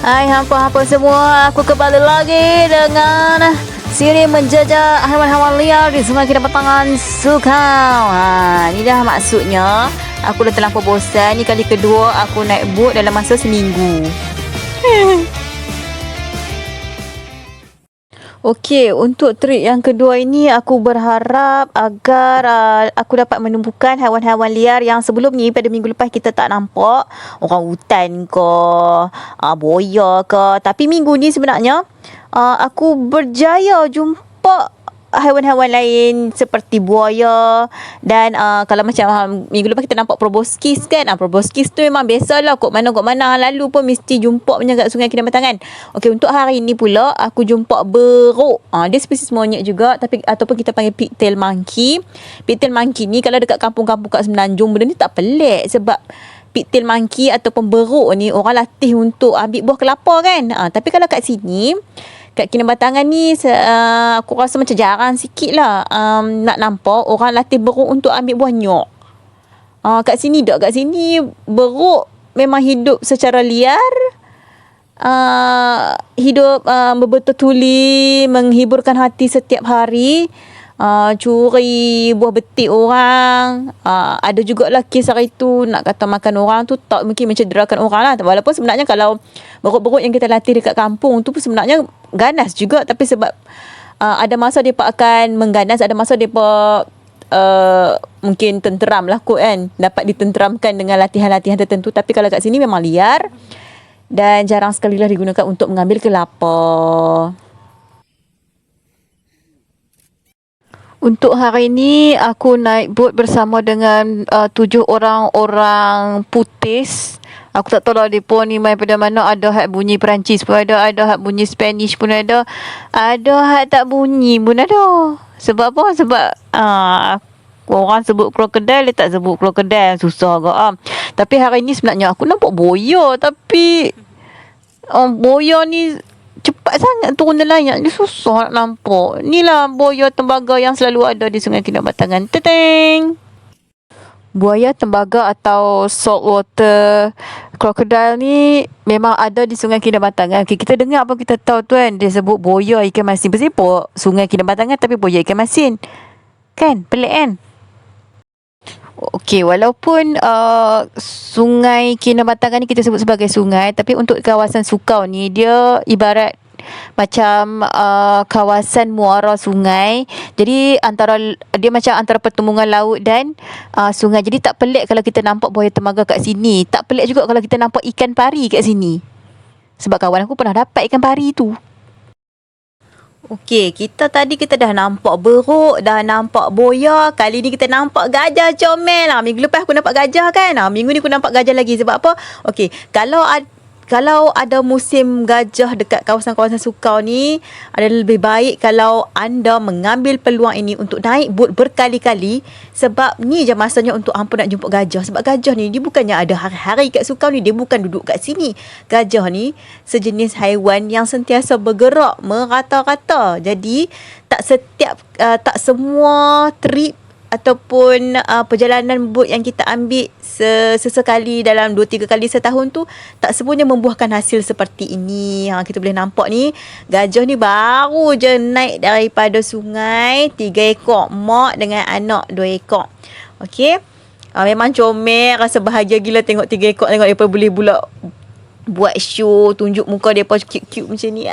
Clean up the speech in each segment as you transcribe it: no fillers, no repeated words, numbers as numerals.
Hai hampa-hampa semua, aku kembali lagi dengan siri menjajah haiwan-haiwan liar di Sungai Kinabatangan Sukau. Ni dah maksudnya aku dah terlampau bosan. Ni kali kedua aku naik bot dalam masa seminggu. Okey, untuk trip yang kedua ini aku berharap agar aku dapat menumbuhkan haiwan-haiwan liar yang sebelum ni pada minggu lepas kita tak nampak. Orang hutan ke, buaya ke. Tapi minggu ni sebenarnya aku berjaya jumpa haiwan-haiwan lain seperti buaya dan kalau macam minggu lepas kita nampak proboscis kan. Proboscis tu memang biasalah kok mana lalu pun mesti jumpa punya kat Sungai Kinabatangan. Okey, untuk hari ni pula aku jumpa beruk. Dia spesies monyet juga tapi ataupun kita panggil pigtail monkey. Pigtail monkey ni kalau dekat kampung-kampung kat Semenanjung benda ni tak pelik sebab pigtail monkey ataupun beruk ni orang latih untuk ambil buah kelapa kan. Tapi kalau kat sini kat Kinabatangan ni aku rasa macam jarang sikit lah nak nampak orang latih beruk untuk ambil buah nyok. Kat sini beruk memang hidup secara liar, hidup berbetul-tuli, menghiburkan hati setiap hari, curi buah betik orang. Ada jugalah kes hari tu nak kata makan orang tu tak mungkin mencederakan orang lah. Walaupun sebenarnya kalau beruk-beruk yang kita latih dekat kampung tu pun sebenarnya ganas juga, tapi sebab ada masa mereka akan mengganas, ada masa mereka mungkin tenteram lah kot kan, dapat ditenteramkan dengan latihan-latihan tertentu. Tapi kalau kat sini memang liar dan jarang sekali lah digunakan untuk mengambil kelapa. Untuk hari ni aku naik bot bersama dengan 7 orang putis. Aku tak tahu lah mereka ni main pada mana. Ada hak bunyi Perancis pun ada hak bunyi Spanish pun ada hak tak bunyi pun ada. Sebab apa? Sebab orang sebut krokodil, dia tak sebut krokodil. Susah agak. Tapi hari ni sebenarnya aku nampak boya. Tapi boya ni cepat sangat turun nelayan. Dia susah nak nampak. Ni lah buaya tembaga yang selalu ada di Sungai Kinabatangan. Teteng! Buaya tembaga atau saltwater crocodile ni memang ada di Sungai Kinabatangan. Okay, kita dengar apa kita tahu tu kan. Dia sebut buaya ikan masin. Bersepok Sungai Kinabatangan tapi buaya ikan masin. Kan? Pelik kan? Okey, walaupun Sungai Kinabatangan ni kita sebut sebagai sungai, tapi untuk kawasan Sukau ni dia ibarat macam kawasan muara sungai. Jadi dia macam antara pertumbungan laut dan sungai. Jadi tak pelik kalau kita nampak buaya tembaga kat sini. Tak pelik juga kalau kita nampak ikan pari kat sini. Sebab kawan aku pernah dapat ikan pari tu. Okey, kita dah nampak beruk, dah nampak buaya. Kali ni kita nampak gajah comel lah. Minggu lepas aku nampak gajah kan. Minggu ni aku nampak gajah lagi. Sebab apa? Okey, kalau ada musim gajah dekat kawasan-kawasan Sukau ni, ada lebih baik kalau anda mengambil peluang ini untuk naik bot berkali-kali. Sebab ni je masanya untuk hampa nak jumpa gajah. Sebab gajah ni dia bukannya ada hari-hari kat Sukau ni. Dia bukan duduk kat sini. Gajah ni sejenis haiwan yang sentiasa bergerak merata-rata. Jadi tak semua trip ataupun perjalanan bot yang kita ambil sesekali dalam 2-3 kali setahun tu tak semuanya membuahkan hasil seperti ini. Kita boleh nampak ni gajah ni baru je naik daripada sungai, 3 ekor, mak dengan anak 2 ekor. Okey, memang comel, rasa bahagia gila tengok 3 ekor. Tengok mereka boleh pula buat show, tunjuk muka mereka cute-cute macam ni.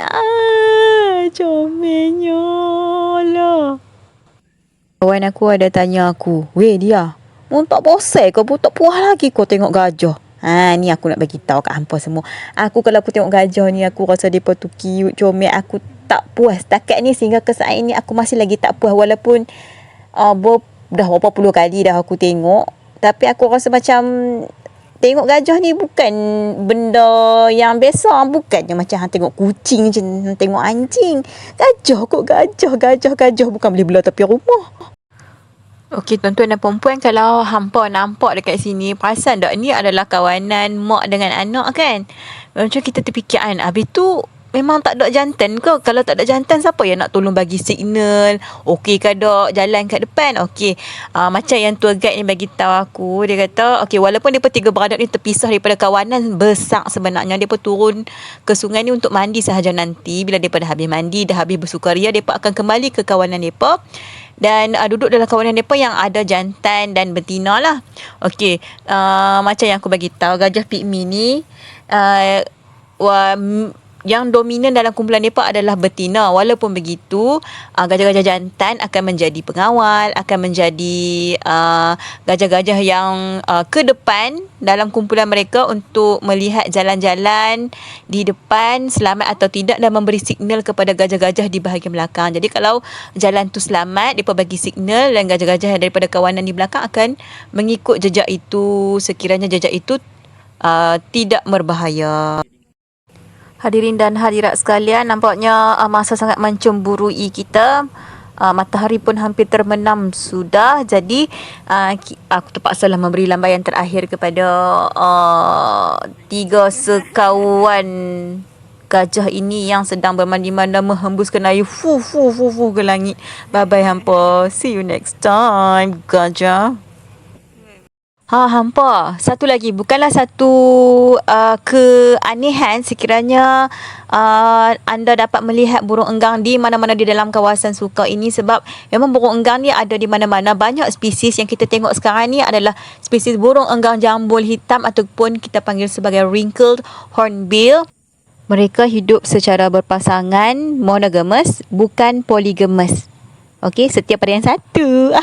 Comelnya lah. Kawan aku ada tanya aku, "Weh dia, mu tak bosan ke? Mu tak puas lagi kau tengok gajah?" Ni aku nak bagi tahu kat hampa semua. Aku kalau aku tengok gajah ni aku rasa depa tu cute, comel. Aku tak puas. Setakat ni sehingga ke saat ini aku masih lagi tak puas walaupun dah berapa puluh kali dah aku tengok. Tapi aku rasa macam tengok gajah ni bukan benda yang biasa. Bukannya macam tengok kucing je, tengok anjing. Gajah kot, gajah. Bukan boleh belah tepi rumah. Okey, tuan-tuan dan perempuan, kalau hampa nampak dekat sini, perasan tak ni adalah kawanan mak dengan anak kan? Macam kita terfikir kan, habis tu memang tak ada jantan ke? Kalau tak ada jantan, siapa yang nak tolong bagi signal? Okey ke tak jalan kat depan? Okey. Macam yang tour guide ni bagi tahu aku, dia kata, okey, walaupun depa tiga beradik ni terpisah daripada kawanan besar sebenarnya, depa turun ke sungai ni untuk mandi sahaja nanti. Bila depa dah habis mandi, dah habis bersukaria, depa akan kembali ke kawanan depa dan duduk dalam kawanan depa yang ada jantan dan betina lah. Okey, macam yang aku bagi tahu, gajah pygmy ni yang dominan dalam kumpulan mereka adalah betina. Walaupun begitu, gajah-gajah jantan akan menjadi pengawal, akan menjadi gajah-gajah yang ke depan dalam kumpulan mereka untuk melihat jalan-jalan di depan selamat atau tidak dan memberi signal kepada gajah-gajah di bahagian belakang. Jadi kalau jalan tu selamat, mereka bagi signal dan gajah-gajah daripada kawanan di belakang akan mengikut jejak itu sekiranya jejak itu tidak berbahaya. Hadirin dan hadirat sekalian, nampaknya masa sangat mencemburui kita. Matahari pun hampir terbenam sudah. Jadi aku terpaksalah memberi lambaian terakhir kepada 3 sekawan gajah ini yang sedang bermandi-mandi menghembuskan air fu ke langit. Bye bye hampa. See you next time, gajah. Hampa. Satu lagi, bukanlah satu keanehan sekiranya anda dapat melihat burung enggang di mana-mana di dalam kawasan Sukau ini, sebab memang burung enggang ni ada di mana-mana. Banyak spesies yang kita tengok sekarang ni adalah spesies burung enggang jambul hitam ataupun kita panggil sebagai wrinkled hornbill. Mereka hidup secara berpasangan, monogamous, bukan polygamous. Okey, setiap ada yang satu.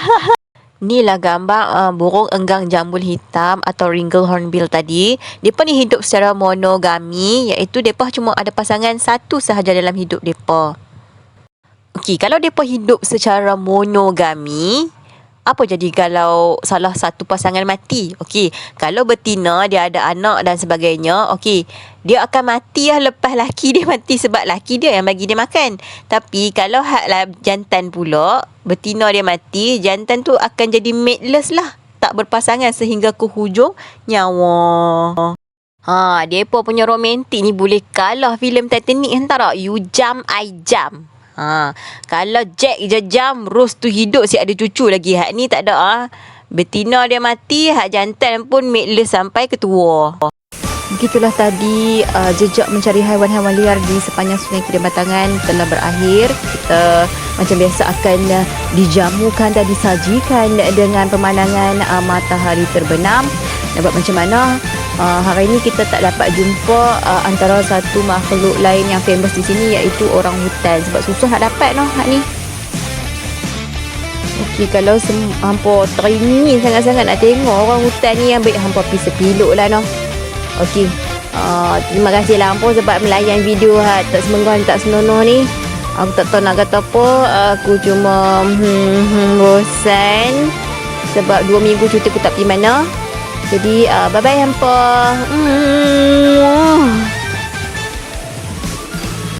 Inilah gambar burung enggang jambul hitam atau wrinkled hornbill tadi. Depa ni hidup secara monogami, iaitu depa cuma ada pasangan satu sahaja dalam hidup depa. Okey, kalau depa hidup secara monogami, apa jadi kalau salah satu pasangan mati? Okey, kalau betina dia ada anak dan sebagainya, okey, dia akan mati lah lepas laki dia mati sebab laki dia yang bagi dia makan. Tapi kalau haklah jantan pula, betina dia mati, jantan tu akan jadi mateless lah, tak berpasangan sehingga ke hujung nyawa. Depa punya romantik ni boleh kalah filem Titanic, hentak tak? You jump, I jump. Kalau Jack je jam, Rose tu hidup si ada cucu lagi. Hak ni tak ada. Betina dia mati, hak jantan pun mateless sampai ketua. Begitulah tadi jejak mencari haiwan-haiwan liar di sepanjang Sungai Kediaman telah berakhir. Kita macam biasa akan dijamukan dan disajikan dengan pemandangan matahari terbenam. Nampak macam mana hari ini kita tak dapat jumpa antara satu makhluk lain yang famous di sini, iaitu orang hutan, sebab susah nak dapat hak ni. Okey, kalau hampa teringin sangat-sangat nak tengok orang hutan ni, ambil hampa pergi sepiluk lah Okey, terima kasih lah hampa sebab melayan video tak semenggoh tak senonoh ni. Aku tak tahu nak kata apa. Aku cuma bosan sebab 2 minggu cuti aku tak pergi mana. Jadi bye bye hampa.